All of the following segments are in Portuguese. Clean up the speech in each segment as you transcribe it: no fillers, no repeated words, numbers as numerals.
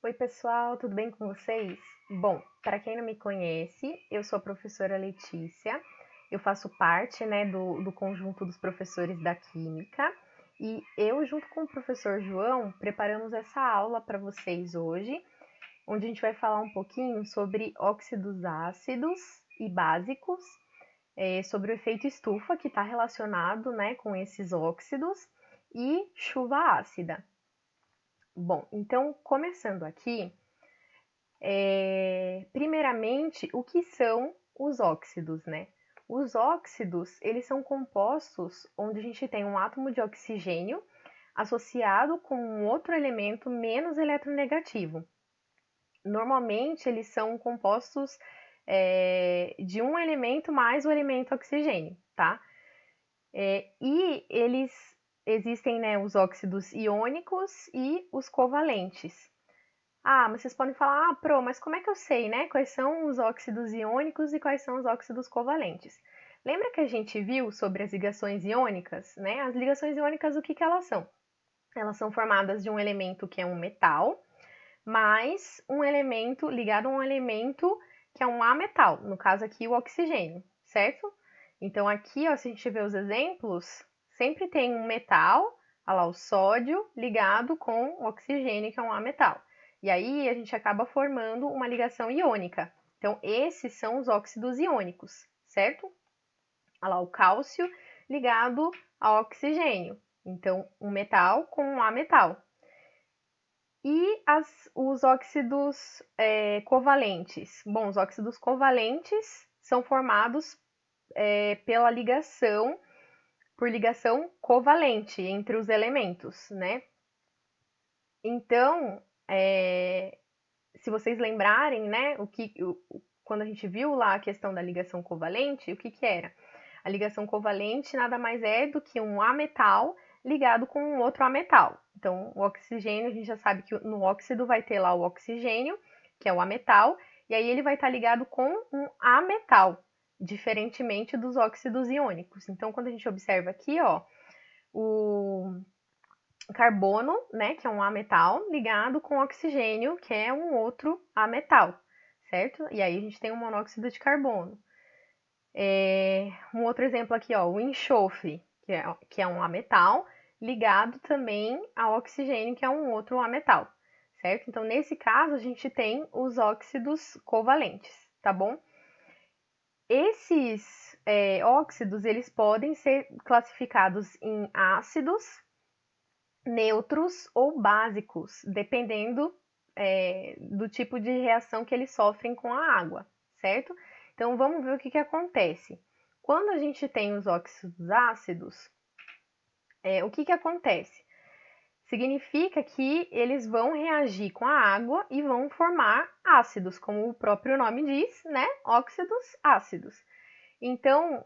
Oi, pessoal, tudo bem com vocês? Bom, para quem não me conhece, eu sou a professora Letícia, eu faço parte, do conjunto dos professores da Química e eu, junto com o professor João, preparamos essa aula para vocês hoje, onde a gente vai falar um pouquinho sobre óxidos ácidos e básicos, sobre o efeito estufa que está relacionado, com esses óxidos e chuva ácida. Bom, então, começando aqui, primeiramente, o que são os óxidos, né? Os óxidos, eles são compostos onde a gente tem um átomo de oxigênio associado com um outro elemento menos eletronegativo. Normalmente, eles são compostos de um elemento mais o elemento oxigênio, tá? E eles existem, né, os óxidos iônicos e os covalentes. Ah, mas vocês podem falar, mas como é que eu sei, né? Quais são os óxidos iônicos e quais são os óxidos covalentes? Lembra que a gente viu sobre as ligações iônicas, né? As ligações iônicas, o que que elas são? Elas são formadas de um elemento que é um metal, mais um elemento ligado a um elemento que é um ametal, no caso aqui o oxigênio, certo? Então aqui, ó, se a gente ver os exemplos, sempre tem um metal, olha lá, o sódio ligado com o oxigênio, que é um ametal. E aí a gente acaba formando uma ligação iônica. Então esses são os óxidos iônicos, certo? Olha lá, o cálcio ligado ao oxigênio. Então um metal com um ametal. E os óxidos covalentes? Bom, os óxidos covalentes são formados pela ligação, por ligação covalente entre os elementos, né? Então, se vocês lembrarem, né, quando a gente viu lá a questão da ligação covalente, o que que era? A ligação covalente nada mais é do que um ametal ligado com um outro ametal. Então, o oxigênio, a gente já sabe que no óxido vai ter lá o oxigênio, que é o ametal, e aí ele vai estar ligado com um ametal, diferentemente dos óxidos iônicos. Então, quando a gente observa aqui, ó, o carbono, né, que é um ametal, ligado com oxigênio, que é um outro ametal, certo? E aí a gente tem o monóxido de carbono. Um outro exemplo aqui, ó, o enxofre, que é um ametal, ligado também ao oxigênio, que é um outro ametal, certo? Então, nesse caso, a gente tem os óxidos covalentes, tá bom? Esses óxidos, eles podem ser classificados em ácidos, neutros ou básicos, dependendo do tipo de reação que eles sofrem com a água, certo? Então vamos ver o que, que acontece. Quando a gente tem os óxidos ácidos, o que, que acontece? Significa que eles vão reagir com a água e vão formar ácidos, como o próprio nome diz, né? Óxidos ácidos. Então,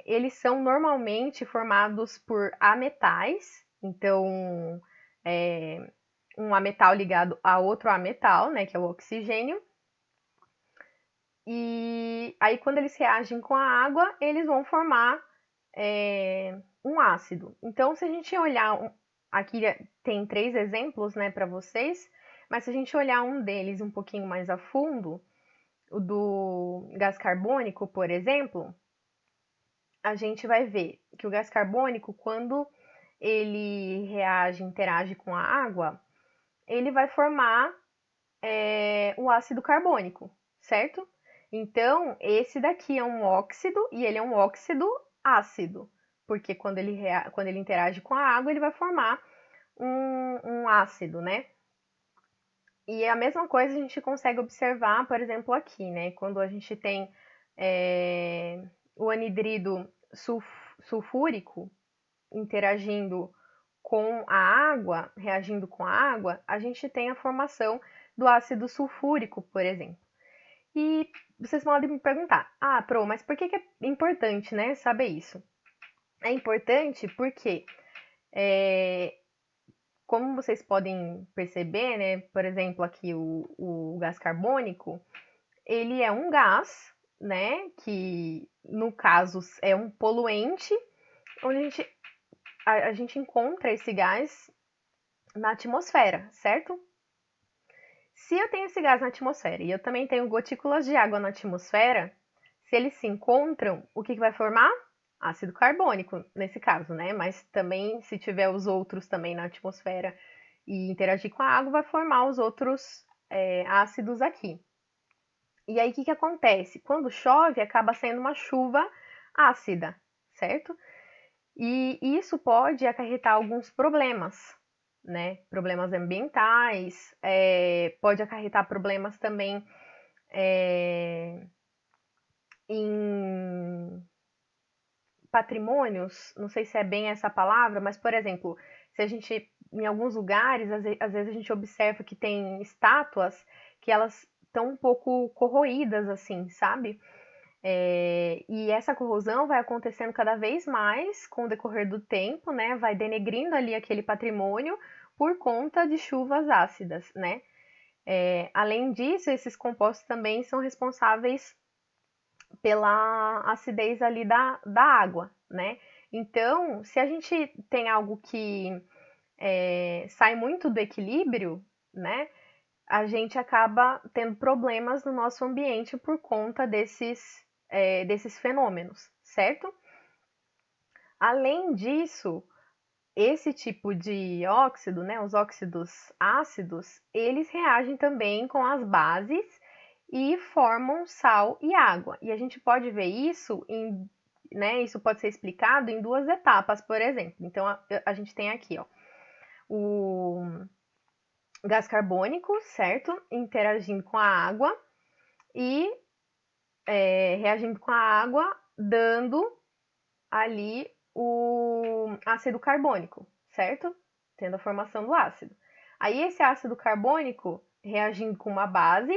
eles são normalmente formados por ametais, então, um ametal ligado a outro ametal, né, que é o oxigênio. E aí, quando eles reagem com a água, eles vão formar um ácido. Então, se a gente olhar, aqui tem 3 exemplos, né, para vocês, mas se a gente olhar um deles um pouquinho mais a fundo, o do gás carbônico, por exemplo, a gente vai ver que o gás carbônico, quando ele reage, interage com a água, ele vai formar o ácido carbônico, certo? Então, esse daqui é um óxido e ele é um óxido ácido, porque quando ele interage com a água, ele vai formar um ácido, né? E a mesma coisa a gente consegue observar, por exemplo, aqui, né? Quando a gente tem o anidrido sulfúrico interagindo com a água, reagindo com a água, a gente tem a formação do ácido sulfúrico, por exemplo. E vocês podem me perguntar, mas por que é importante, né, saber isso? É importante porque, como vocês podem perceber, né, por exemplo, aqui o gás carbônico, ele é um gás, né, que no caso é um poluente, onde a gente encontra esse gás na atmosfera, certo? Se eu tenho esse gás na atmosfera e eu também tenho gotículas de água na atmosfera, se eles se encontram, o que vai formar? Ácido carbônico, nesse caso, né? Mas também, se tiver os outros também na atmosfera e interagir com a água, vai formar os outros ácidos aqui. E aí, o que acontece? Quando chove, acaba sendo uma chuva ácida, certo? E isso pode acarretar alguns problemas, né? Problemas ambientais, pode acarretar problemas também em patrimônios, não sei se é bem essa palavra, mas, por exemplo, se a gente, em alguns lugares, às vezes a gente observa que tem estátuas que elas estão um pouco corroídas, assim, sabe? E essa corrosão vai acontecendo cada vez mais com o decorrer do tempo, né? Vai denegrindo ali aquele patrimônio por conta de chuvas ácidas, né? Além disso, esses compostos também são responsáveis pela acidez ali da água, né? Então, se a gente tem algo que sai muito do equilíbrio, né? A gente acaba tendo problemas no nosso ambiente por conta desses fenômenos, certo? Além disso, esse tipo de óxido, né, os óxidos ácidos, eles reagem também com as bases e formam sal e água. E a gente pode ver isso isso pode ser explicado em duas etapas, por exemplo. Então a gente tem aqui, ó, o gás carbônico, certo? Interagindo com a água e reagindo com a água, dando ali o ácido carbônico, certo? Tendo a formação do ácido. Aí esse ácido carbônico reagindo com uma base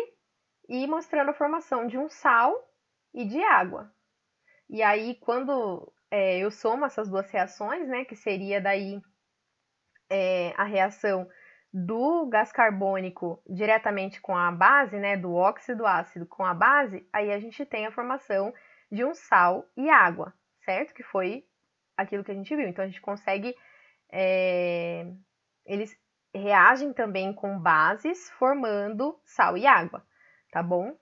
e mostrando a formação de um sal e de água. E aí, quando eu somo essas duas reações, né, que seria daí a reação do gás carbônico diretamente com a base, né, do óxido ácido com a base, aí a gente tem a formação de um sal e água, certo? Que foi aquilo que a gente viu. Então a gente consegue. Eles reagem também com bases, formando sal e água, tá bom?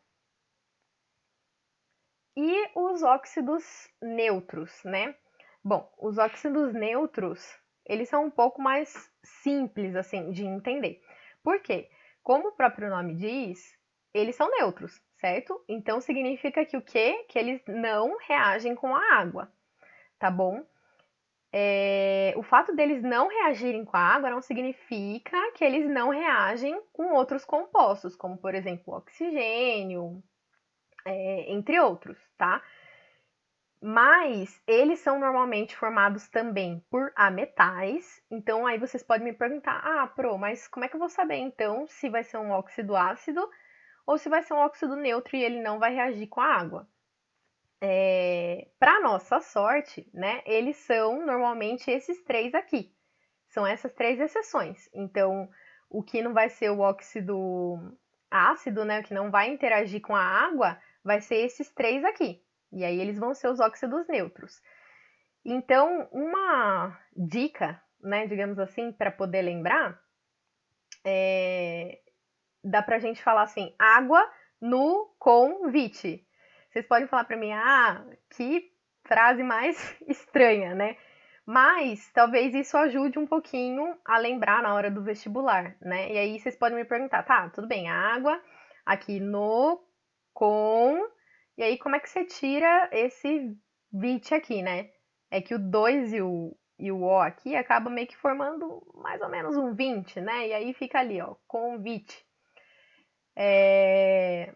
E os óxidos neutros, né? Bom, os óxidos neutros, eles são um pouco mais simples, assim, de entender. Por quê? Como o próprio nome diz, eles são neutros, certo? Então, significa que o quê? Que eles não reagem com a água, tá bom? O fato deles não reagirem com a água não significa que eles não reagem com outros compostos, como, por exemplo, oxigênio, entre outros, tá? Mas eles são normalmente formados também por ametais. Então aí vocês podem me perguntar: "Ah, Pro, mas como é que eu vou saber então se vai ser um óxido ácido ou se vai ser um óxido neutro e ele não vai reagir com a água?" Para nossa sorte, né, eles são normalmente esses três aqui. São essas três exceções. Então, o que não vai ser o óxido ácido, né, o que não vai interagir com a água, vai ser esses três aqui. E aí eles vão ser os óxidos neutros. Então, uma dica, né, digamos assim, para poder lembrar, dá pra gente falar assim, água no convite. Vocês podem falar para mim, que frase mais estranha, né? Mas talvez isso ajude um pouquinho a lembrar na hora do vestibular, né? E aí vocês podem me perguntar, tá, tudo bem, água aqui no, com, e aí como é que você tira esse vit aqui, né? É que o 2 e o O aqui acaba meio que formando mais ou menos um 20, né? E aí fica ali, ó, convite.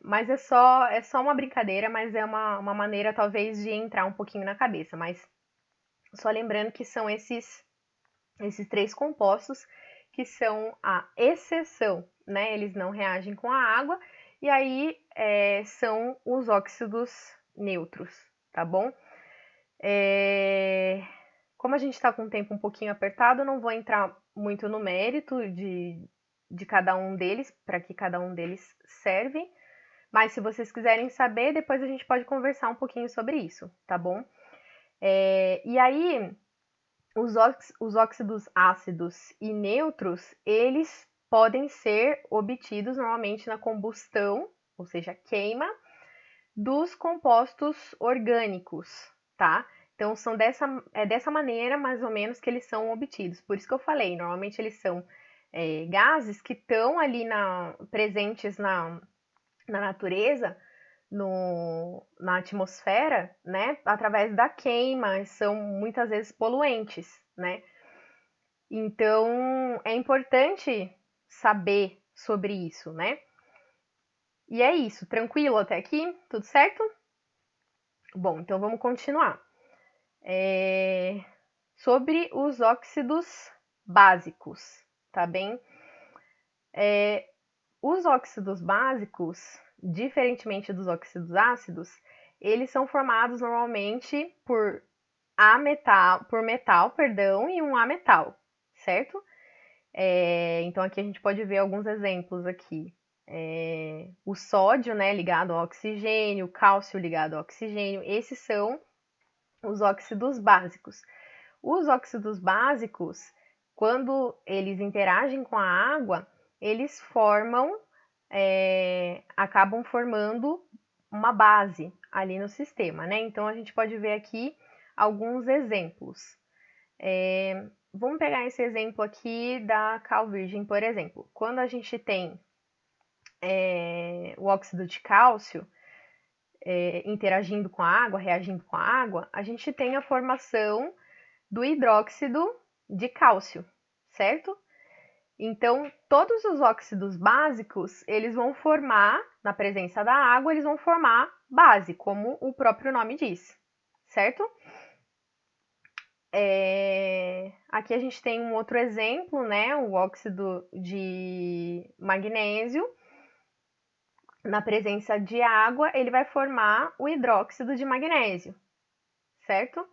Mas é só uma brincadeira, mas é uma maneira talvez de entrar um pouquinho na cabeça. Mas só lembrando que são esses três compostos que são a exceção, né? Eles não reagem com a água, e aí são os óxidos neutros, tá bom? Como a gente está com o tempo um pouquinho apertado, eu não vou entrar muito no mérito de cada um deles, para que cada um deles serve. Mas se vocês quiserem saber, depois a gente pode conversar um pouquinho sobre isso, tá bom? E aí, os óxidos ácidos e neutros, eles podem ser obtidos normalmente na combustão, ou seja, queima, dos compostos orgânicos, tá? Então, é dessa maneira, mais ou menos, que eles são obtidos. Por isso que eu falei, normalmente eles são gases que estão ali presentes na natureza, na atmosfera, né? Através da queima, são muitas vezes poluentes, né? Então, é importante saber sobre isso, né? E é isso, tranquilo até aqui? Tudo certo? Bom, então vamos continuar. Sobre os óxidos básicos, tá bem? Os óxidos básicos, diferentemente dos óxidos ácidos, eles são formados normalmente por metal, e um ametal, certo? Então aqui a gente pode ver alguns exemplos aqui. O sódio, né, ligado ao oxigênio, o cálcio ligado ao oxigênio, esses são os óxidos básicos. Os óxidos básicos, quando eles interagem com a água, eles acabam formando uma base ali no sistema, né? Então a gente pode ver aqui alguns exemplos. Vamos pegar esse exemplo aqui da cal virgem, por exemplo. Quando a gente tem o óxido de cálcio interagindo com a água, reagindo com a água, a gente tem a formação do hidróxido de cálcio, certo? Então, todos os óxidos básicos, eles vão formar, na presença da água, eles vão formar base, como o próprio nome diz, certo? Aqui a gente tem um outro exemplo, né? O óxido de magnésio. Na presença de água, ele vai formar o hidróxido de magnésio, certo?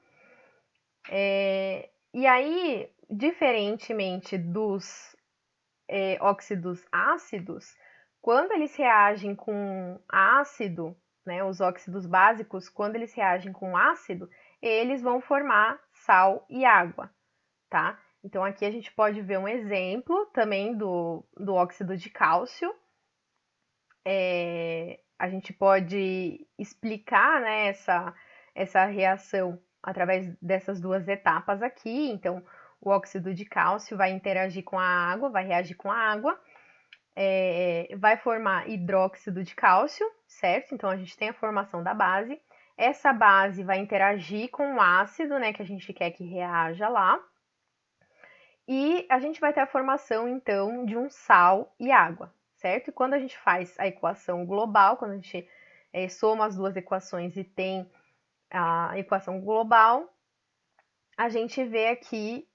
E aí, diferentemente dos óxidos ácidos, quando eles reagem com ácido, né, os óxidos básicos, quando eles reagem com ácido, eles vão formar sal e água, tá? Então, aqui a gente pode ver um exemplo também do óxido de cálcio. A gente pode explicar, né, essa reação através dessas duas etapas aqui. Então, o óxido de cálcio vai interagir com a água, vai reagir com a água, vai formar hidróxido de cálcio, certo? Então, a gente tem a formação da base. Essa base vai interagir com o ácido, né, que a gente quer que reaja lá. E a gente vai ter a formação, então, de um sal e água, certo? E quando a gente faz a equação global, quando a gente soma as duas equações e tem a equação global, a gente vê aqui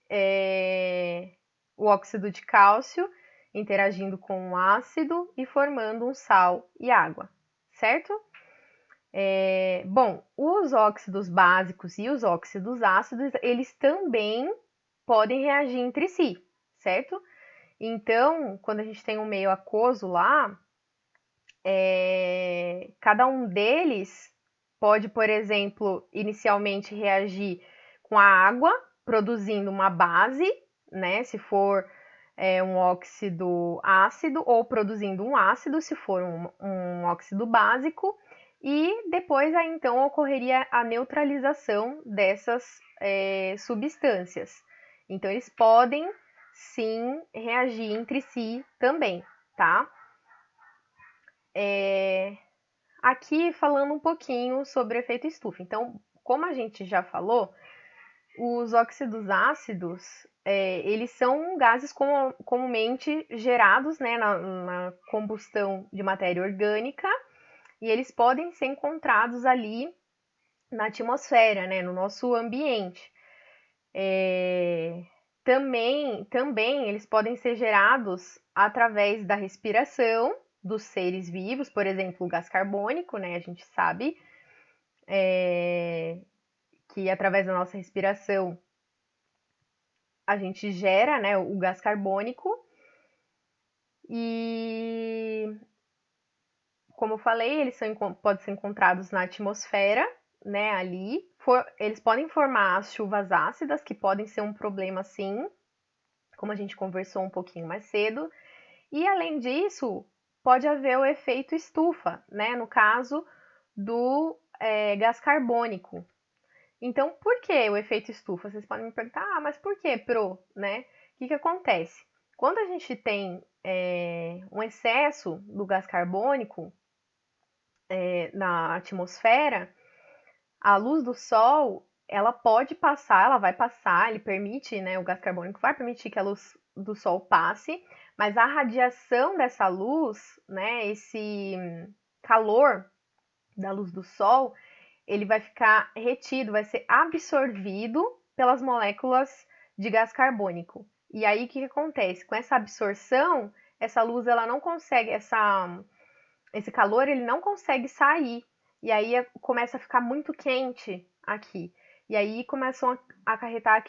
o óxido de cálcio interagindo com o ácido e formando um sal e água, certo? Bom, os óxidos básicos e os óxidos ácidos, eles também podem reagir entre si, certo? Então, quando a gente tem um meio aquoso lá, cada um deles pode, por exemplo, inicialmente reagir com a água, produzindo uma base, né? Se for um óxido ácido, ou produzindo um ácido, se for um óxido básico, e depois aí então ocorreria a neutralização dessas substâncias. Então, eles podem sim reagir entre si também, tá? Aqui falando um pouquinho sobre o efeito estufa. Então, como a gente já falou, os óxidos ácidos, eles são gases comumente gerados, né, na combustão de matéria orgânica, e eles podem ser encontrados ali na atmosfera, né, no nosso ambiente. Também eles podem ser gerados através da respiração dos seres vivos, por exemplo, o gás carbônico, né? A gente sabe que através da nossa respiração a gente gera, né, o gás carbônico. E, como eu falei, eles podem ser encontrados na atmosfera, né, ali. Eles podem formar as chuvas ácidas, que podem ser um problema, sim, como a gente conversou um pouquinho mais cedo. E, além disso, pode haver o efeito estufa, né? No caso do gás carbônico. Então, por que o efeito estufa? Vocês podem me perguntar, mas por que pro, né? O que acontece? Quando a gente tem um excesso do gás carbônico na atmosfera, a luz do sol, ela pode passar, ela vai passar, ele permite, né, o gás carbônico vai permitir que a luz do sol passe, mas a radiação dessa luz, né, esse calor da luz do sol, ele vai ficar retido, vai ser absorvido pelas moléculas de gás carbônico. E aí o que acontece? Com essa absorção, essa luz ela não consegue, esse calor ele não consegue sair. E aí começa a ficar muito quente aqui. E aí começam a acarretar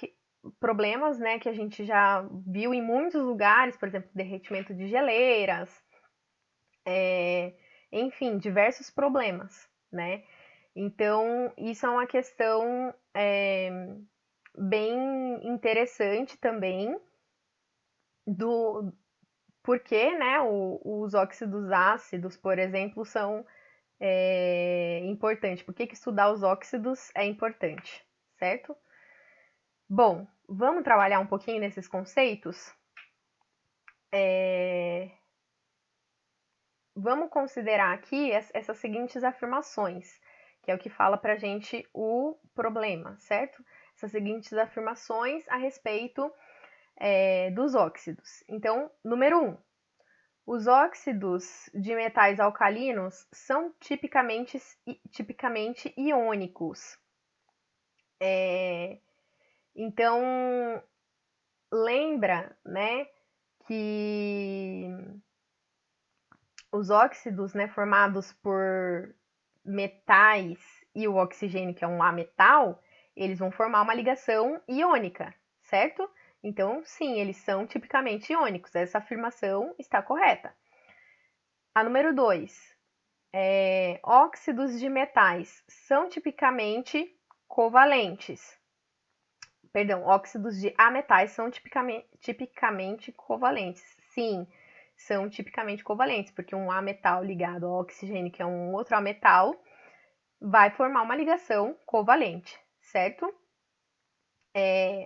problemas, né, que a gente já viu em muitos lugares, por exemplo, derretimento de geleiras, enfim, diversos problemas, né? Então, isso é uma questão bem interessante também do porquê, né, os óxidos ácidos, por exemplo, são importantes. Por que estudar os óxidos é importante, certo? Bom, vamos trabalhar um pouquinho nesses conceitos? Vamos considerar aqui essas seguintes afirmações, que é o que fala pra gente o problema, certo? Essas seguintes afirmações a respeito dos óxidos. Então, número 1. Os óxidos de metais alcalinos são tipicamente iônicos. Então, lembra, né, que os óxidos, né, formados por metais e o oxigênio, que é um ametal, eles vão formar uma ligação iônica, certo? Então, sim, eles são tipicamente iônicos. Essa afirmação está correta. A número 2. Óxidos de metais são tipicamente covalentes. Perdão, óxidos de ametais são tipicamente covalentes. Sim, são tipicamente covalentes, porque um ametal ligado ao oxigênio, que é um outro ametal, vai formar uma ligação covalente, certo?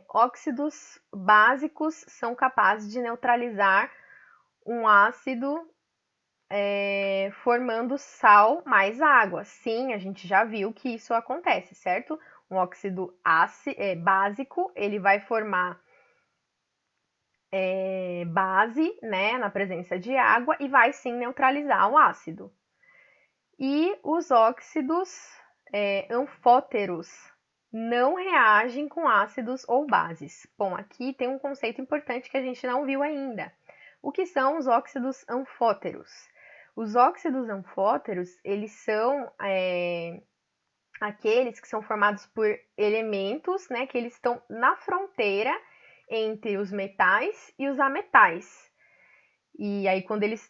Óxidos básicos são capazes de neutralizar um ácido formando sal mais água. Sim, a gente já viu que isso acontece, certo? Um óxido básico, ele vai formar base, né, na presença de água e vai sim neutralizar o ácido. E os óxidos anfóteros não reagem com ácidos ou bases. Bom, aqui tem um conceito importante que a gente não viu ainda. O que são os óxidos anfóteros? Os óxidos anfóteros, eles são aqueles que são formados por elementos, né, que eles estão na fronteira entre os metais e os ametais. E aí, quando eles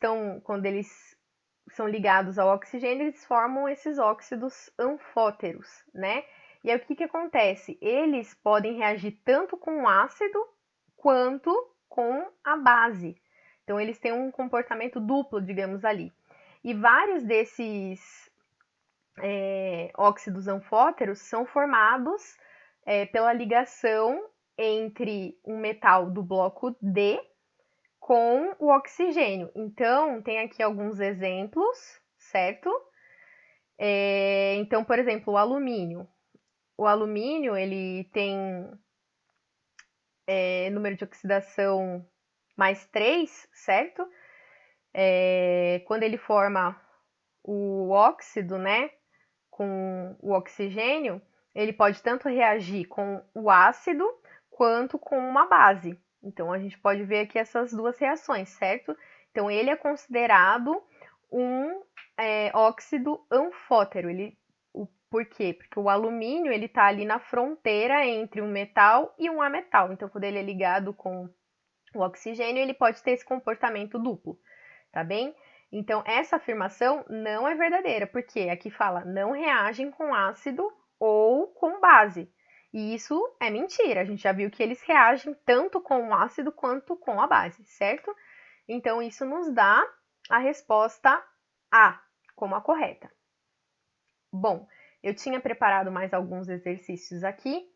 são ligados ao oxigênio, eles formam esses óxidos anfóteros, né? E aí, o que acontece? Eles podem reagir tanto com o ácido quanto com a base. Então, eles têm um comportamento duplo, digamos ali. E vários desses óxidos anfóteros são formados pela ligação entre um metal do bloco D com o oxigênio. Então, tem aqui alguns exemplos, certo? Então, por exemplo, o alumínio. O alumínio, ele tem número de oxidação mais 3, certo? Quando ele forma o óxido, né, com o oxigênio, ele pode tanto reagir com o ácido quanto com uma base. Então, a gente pode ver aqui essas duas reações, certo? Então, ele é considerado um óxido anfótero. Por quê? Porque o alumínio ele está ali na fronteira entre um metal e um ametal. Então, quando ele é ligado com o oxigênio, ele pode ter esse comportamento duplo, tá bem? Então, essa afirmação não é verdadeira, porque aqui fala não reagem com ácido ou com base. E isso é mentira. A gente já viu que eles reagem tanto com o ácido quanto com a base, certo? Então, isso nos dá a resposta A como a correta. Bom, eu tinha preparado mais alguns exercícios aqui.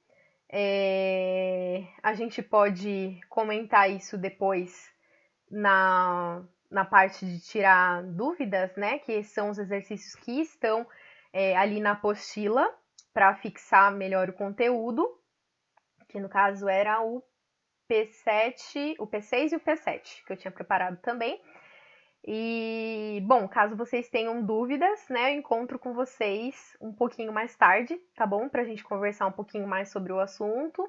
A gente pode comentar isso depois na parte de tirar dúvidas, né? Que são os exercícios que estão ali na apostila para fixar melhor o conteúdo, que no caso era o P7, o P6 e o P7, que eu tinha preparado também. E, bom, caso vocês tenham dúvidas, né, eu encontro com vocês um pouquinho mais tarde, tá bom? Pra gente conversar um pouquinho mais sobre o assunto,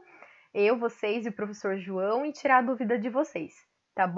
eu, vocês e o professor João, e tirar a dúvida de vocês, tá bom?